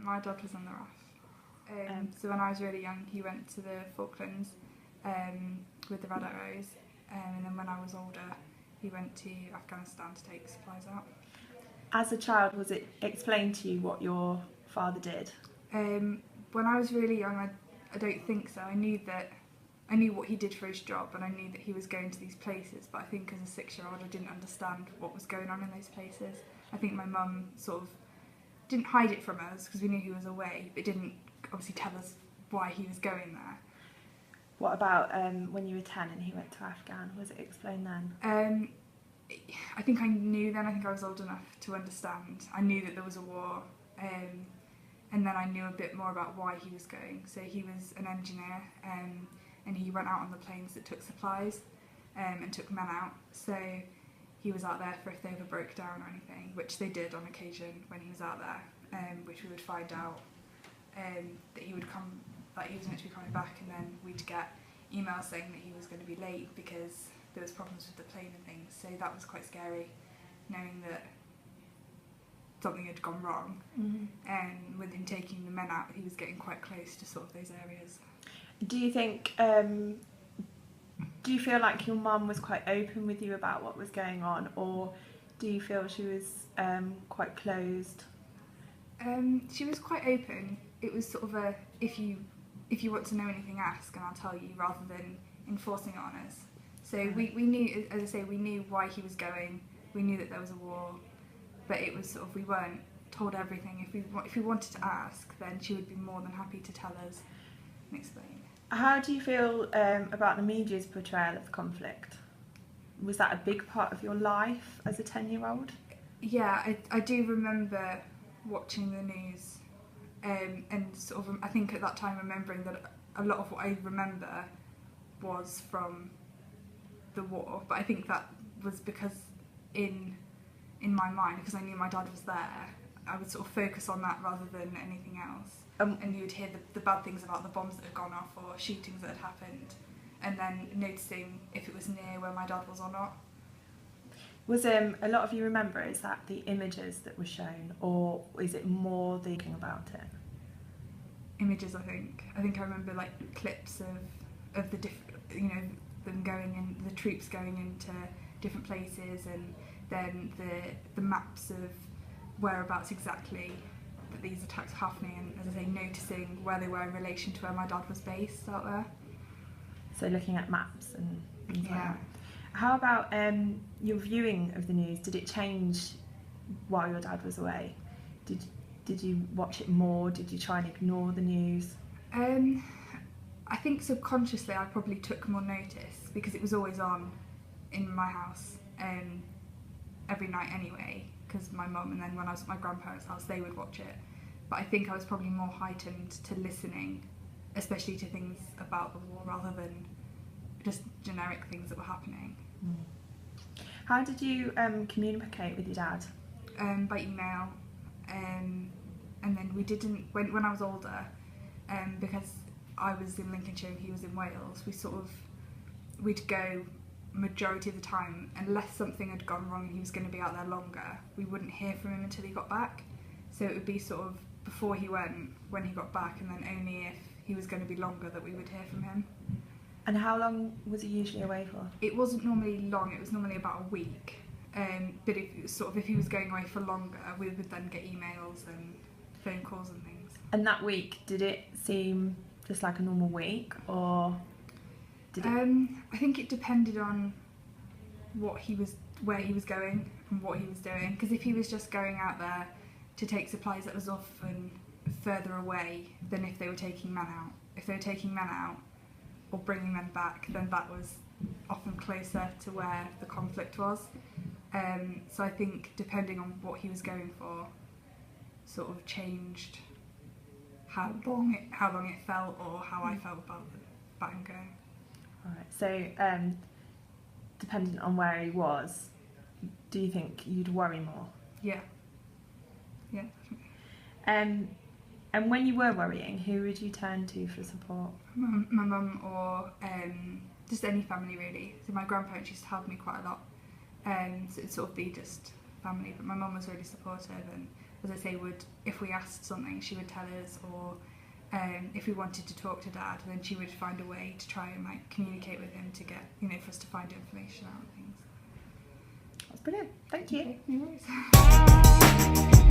my dad was on the RAF. So when I was really young, he went to the Falklands with the Red Arrows, and then when I was older, he went to Afghanistan to take supplies out. As a child, was it explained to you what your father did? When I was really young, I don't think so. I knew what he did for his job, and I knew that he was going to these places, but I think as a 6-year-old I didn't understand what was going on in those places. I think my mum sort of didn't hide it from us because we knew he was away, but didn't obviously tell us why he was going there. What about when you were 10 and he went to Afghan? Was it explained then? I think I knew then. I think I was old enough to understand. I knew that there was a war, and then I knew a bit more about why he was going. So he was an engineer, and he went out on the planes that took supplies and took men out. So he was out there for if they ever broke down or anything, which they did on occasion when he was out there, which we would find out that he would come, like he was meant to be coming back, and then we'd get emails saying that he was going to be late because there was problems with the plane and things. So that was quite scary, knowing that something had gone wrong. And with him taking the men out, he was getting quite close to sort of those areas. Do you think, do you feel like your mum was quite open with you about what was going on, or do you feel she was quite closed? She was quite open. It was sort of a, if you want to know anything, ask and I'll tell you, rather than enforcing it on us. So we knew, as I say, we knew why he was going. We knew that there was a war, but it was sort of, we weren't told everything. If we wanted to ask, then she would be more than happy to tell us and explain. How do you feel about the media's portrayal of the conflict? Was that a big part of your life as a 10-year-old? Yeah, I do remember watching the news, and sort of, I think at that time remembering that a lot of what I remember was from the war, but I think that was because in my mind, because I knew my dad was there, I would sort of focus on that rather than anything else. And you would hear the bad things about the bombs that had gone off or shootings that had happened, and then noticing if it was near where my dad was or not. Was a lot of you remember, is that the images that were shown, or is it more thinking about it? Images, I think. I remember like clips of the different, them going in, the troops going into different places, and then the maps of whereabouts exactly that these attacks were happening, and as I say, noticing where they were in relation to where my dad was based out there. So looking at maps and things like Yeah. that. How about your viewing of the news? Did it change while your dad was away? Did you watch it more? Did you try and ignore the news? I think subconsciously I probably took more notice because it was always on in my house every night anyway, because my mum, and then when I was at my grandparents' house they would watch it. But I think I was probably more heightened to listening, especially to things about the war rather than just generic things that were happening. How did you communicate with your dad? By email, and then we didn't, when I was older, because I was in Lincolnshire and he was in Wales, we'd go majority of the time, unless something had gone wrong and he was going to be out there longer, we wouldn't hear from him until he got back. So it would be sort of before he went, when he got back, and then only if he was going to be longer that we would hear from him. And how long was he usually away for? It wasn't normally long, it was normally about a week. But if he was going away for longer, we would then get emails and phone calls and things. And that week, did it seem just like a normal week, or did it? I think it depended on where he was going and what he was doing. Because if he was just going out there to take supplies, that was often further away than if they were taking men out. If they were taking men out or bringing men back, then that was often closer to where the conflict was. So I think depending on what he was going for, sort of changed how long it felt, or how I felt about him going. Alright, so depending on where he was, do you think you'd worry more? Yeah. And when you were worrying, who would you turn to for support? My mum, or just any family really. So my grandparents used to help me quite a lot. So it'd sort of be just family, but my mum was really supportive, and as I say, would, if we asked something, she would tell us, or if we wanted to talk to Dad, then she would find a way to try and like communicate with him to get, you know, for us to find information out and things. That's brilliant. Thank you. Okay, no worries.